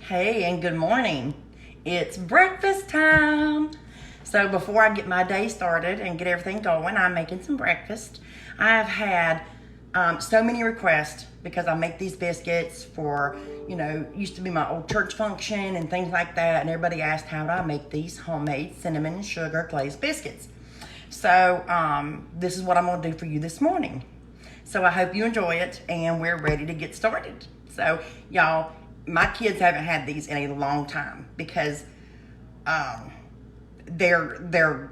Hey, and good morning. It's breakfast time. So before I get my day started and get everything going, I'm making some breakfast. I've had so many requests because I make these biscuits for, used to be my old church function and things like that. And everybody asked how do I make these homemade cinnamon and sugar glazed biscuits. So this is what I'm going to do for you this morning. So I hope you enjoy it and we're ready to get started. So y'all, my kids haven't had these in a long time because they're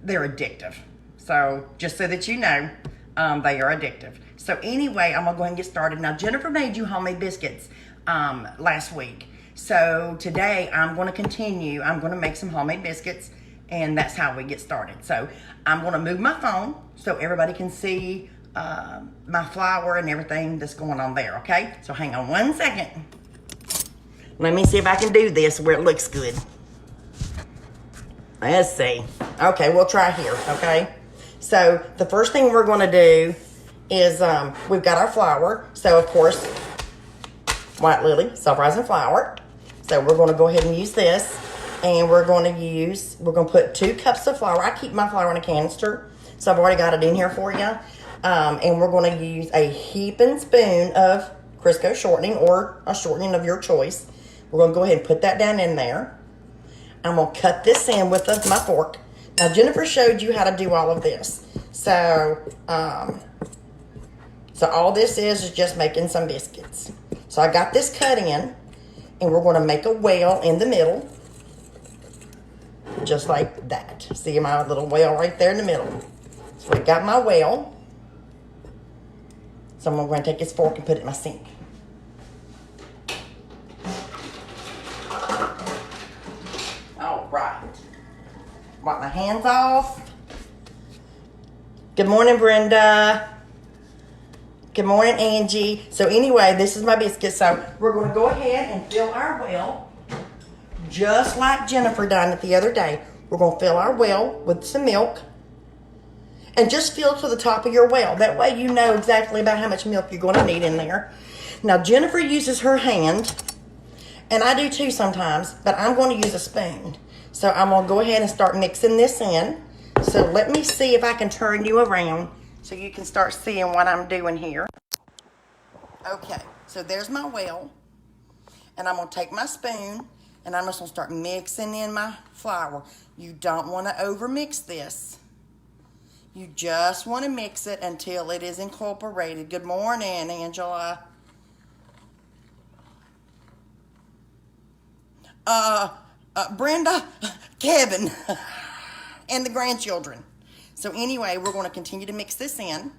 addictive. So just so that you know, they are addictive. So anyway, I'm gonna go ahead and get started. Now Jennifer made you homemade biscuits last week. So today I'm gonna continue. I'm gonna make some homemade biscuits and that's how we get started. So I'm gonna move my phone so everybody can see my flour and everything that's going on there, okay? So hang on one second. Let me see if I can do this where it looks good. Let's see. Okay, we'll try here, okay? So the first thing we're gonna do is we've got our flour. So of course, White Lily, self-rising flour. So we're gonna go ahead and use this. And we're gonna put 2 cups of flour. I keep my flour in a canister, so I've already got it in here for you. And we're going to use a heaping spoon of Crisco shortening or a shortening of your choice. We're going to go ahead and put that down in there. I'm going to cut this in with my fork. Now, Jennifer showed you how to do all of this. So all this is just making some biscuits. So I got this cut in, and we're going to make a well in the middle. Just like that. See my little well right there in the middle. So I got my well. So I'm going to take this fork and put it in my sink. All right. Wipe my hands off. Good morning, Brenda. Good morning, Angie. So anyway, this is my biscuit. So we're going to go ahead and fill our well. Just like Jennifer done it the other day. We're going to fill our well with some milk. And just fill to the top of your well. That way you know exactly about how much milk you're going to need in there. Now Jennifer uses her hand. And I do too sometimes. But I'm going to use a spoon. So I'm going to go ahead and start mixing this in. So let me see if I can turn you around. So you can start seeing what I'm doing here. Okay. So there's my well. And I'm going to take my spoon. And I'm just going to start mixing in my flour. You don't want to overmix this. You just want to mix it until it is incorporated. Good morning, Angela. Brenda, Kevin, and the grandchildren. So anyway, we're going to continue to mix this in.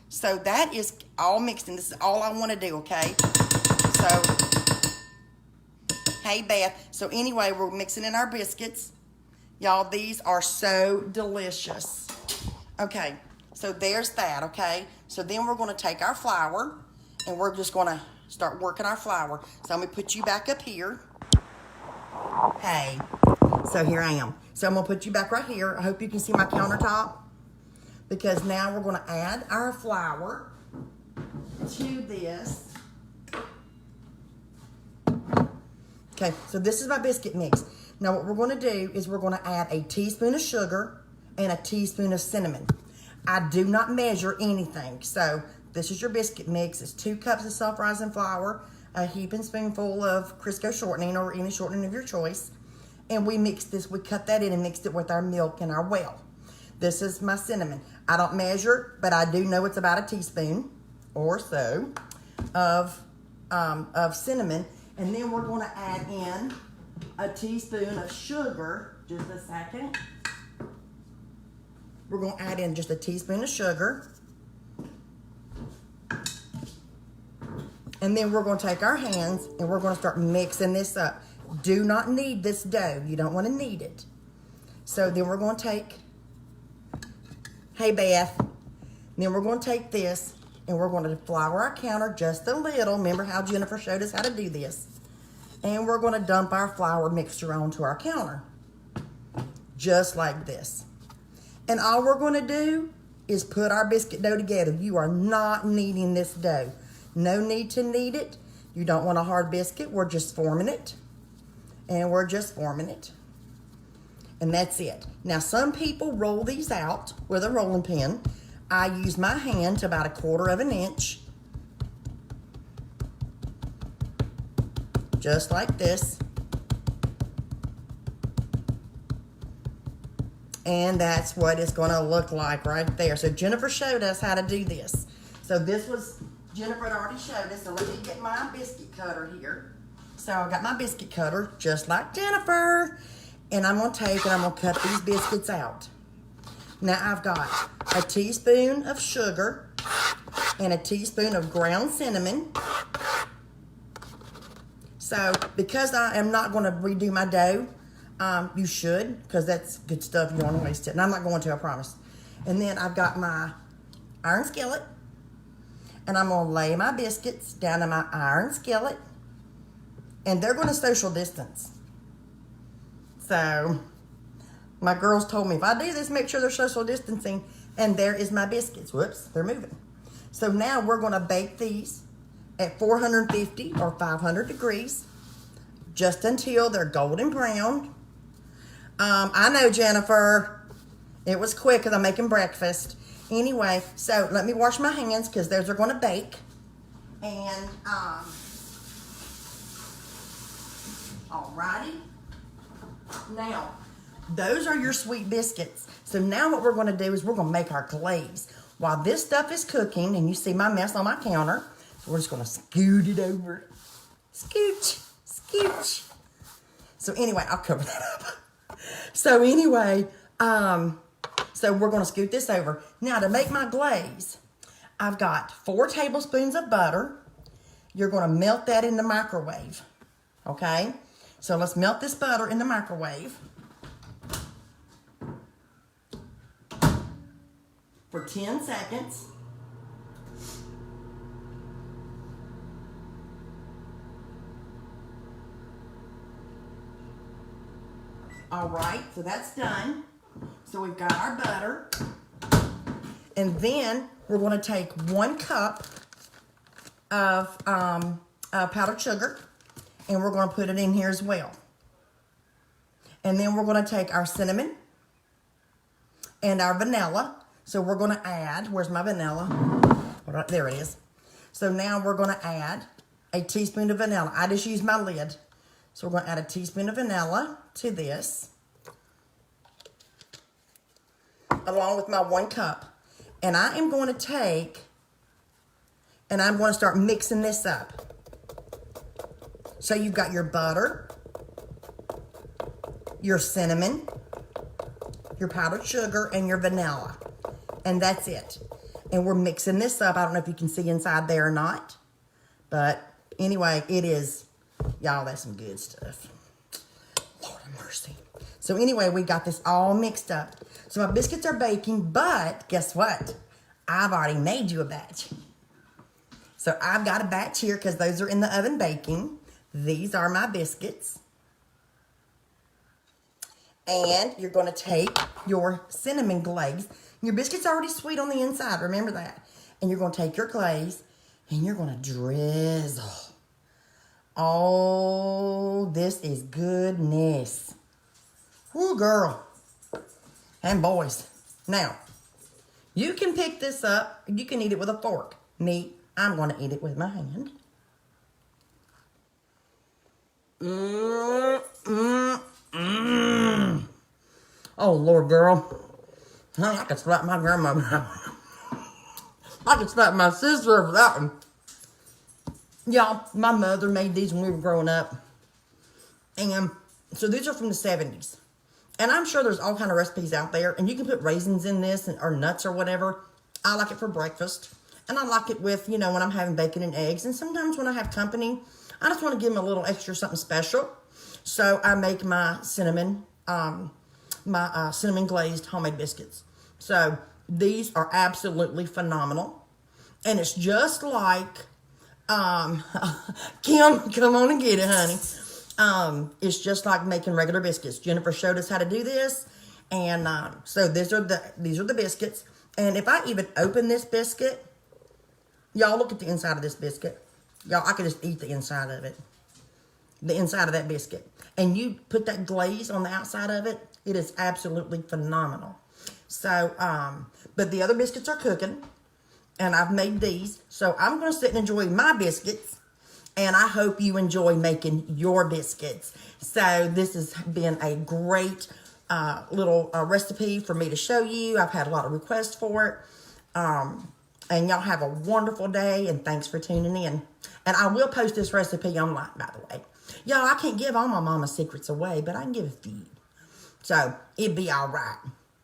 So that is all mixed in. This is all I want to do, okay? So, hey, Beth. So anyway, we're mixing in our biscuits. Y'all, these are so delicious. Okay, so there's that, okay? So then we're going to take our flour, and we're just going to start working our flour. So I'm going to put you back up here. Hey, so here I am. So I'm going to put you back right here. I hope you can see my countertop. Because now we're going to add our flour to this. Okay, so this is my biscuit mix. Now what we're going to do is we're going to add a teaspoon of sugar and a teaspoon of cinnamon. I do not measure anything. So this is your biscuit mix. It's 2 cups of self-rising flour, a heaping spoonful of Crisco shortening or any shortening of your choice. And we mix this, we cut that in and mixed it with our milk and our well. This is my cinnamon. I don't measure, but I do know it's about a teaspoon or so of cinnamon. And then we're going to add in a teaspoon of sugar. Just a second. We're going to add in just a teaspoon of sugar. And then we're going to take our hands and we're going to start mixing this up. Do not knead this dough. You don't want to knead it. So then we're going to take, hey Beth, and then we're going to take this and we're going to flour our counter just a little. Remember how Jennifer showed us how to do this. And we're going to dump our flour mixture onto our counter. Just like this. And all we're going to do is put our biscuit dough together. You are not kneading this dough. No need to knead it. You don't want a hard biscuit. We're just forming it. And we're just forming it. And that's it. Now, some people roll these out with a rolling pin. I use my hand to about 1/4 of an inch. Just like this. And that's what it's going to look like right there. So Jennifer showed us how to do this. So this was, Jennifer had already showed us. So let me get my biscuit cutter here. So I got my biscuit cutter just like Jennifer. And I'm going to take and I'm going to cut these biscuits out. Now I've got a teaspoon of sugar and a teaspoon of ground cinnamon. So because I am not going to redo my dough, you should, because that's good stuff. You don't want to waste it. And I'm not going to, I promise. And then I've got my iron skillet. And I'm going to lay my biscuits down in my iron skillet. And they're going to social distance. So my girls told me, if I do this, make sure they're social distancing. And there is my biscuits. Whoops, they're moving. So now we're going to bake these at 450 or 500 degrees. Just until they're golden brown. I know, Jennifer. It was quick because I'm making breakfast. Anyway, so let me wash my hands because those are going to bake. And, alrighty. Now, those are your sweet biscuits. So now what we're going to do is we're going to make our glaze. While this stuff is cooking, and you see my mess on my counter, so we're just going to scoot it over. Scooch, scooch. So anyway, I'll cover that up. So anyway, so we're going to scoot this over. Now to make my glaze, I've got 4 tablespoons of butter. You're going to melt that in the microwave. Okay? So let's melt this butter in the microwave for 10 seconds. All right, so that's done. So we've got our butter. And then we're going to take 1 cup of powdered sugar. And we're going to put it in here as well. And then we're going to take our cinnamon and our vanilla. So we're going to add, where's my vanilla? There it is. So now we're going to add a teaspoon of vanilla. I just used my lid. So we're going to add a teaspoon of vanilla to this, along with my 1 cup. And I am going to take, and I'm going to start mixing this up. So you've got your butter, your cinnamon, your powdered sugar, and your vanilla. And that's it. And we're mixing this up. I don't know if you can see inside there or not. But anyway, it is, y'all, that's some good stuff. Lord have mercy. So anyway, we got this all mixed up. So my biscuits are baking, but guess what? I've already made you a batch. So I've got a batch here because those are in the oven baking. These are my biscuits. And you're going to take your cinnamon glaze. Your biscuit's already sweet on the inside, remember that. And you're going to take your glaze and you're going to drizzle. Oh, this is goodness. Woo, girl. And boys. Now, you can pick this up. You can eat it with a fork. Me, I'm going to eat it with my hand. Oh, Lord, girl. I could slap my grandmother. I could slap my sister for that one. Y'all, my mother made these when we were growing up. And so these are from the 70s. And I'm sure there's all kind of recipes out there. And you can put raisins in this or nuts or whatever. I like it for breakfast. And I like it with, you know, when I'm having bacon and eggs. And sometimes when I have company, I just want to give them a little extra something special. So I make my cinnamon, cinnamon glazed homemade biscuits. So these are absolutely phenomenal. And it's just like, Kim, come on and get it, honey. It's just like making regular biscuits. Jennifer showed us how to do this. And so these are the biscuits. And if I even open this biscuit, y'all look at the inside of this biscuit. Y'all, I could just eat the inside of it. The inside of that biscuit. And you put that glaze on the outside of it, it is absolutely phenomenal. So, but the other biscuits are cooking, and I've made these. So I'm going to sit and enjoy my biscuits, and I hope you enjoy making your biscuits. So this has been a great little recipe for me to show you. I've had a lot of requests for it. And y'all have a wonderful day, and thanks for tuning in. And I will post this recipe online, by the way. Y'all, I can't give all my mama's secrets away, but I can give a few. So, it'd be all right.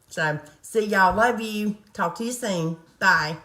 So, see y'all. Love you. Talk to you soon. Bye.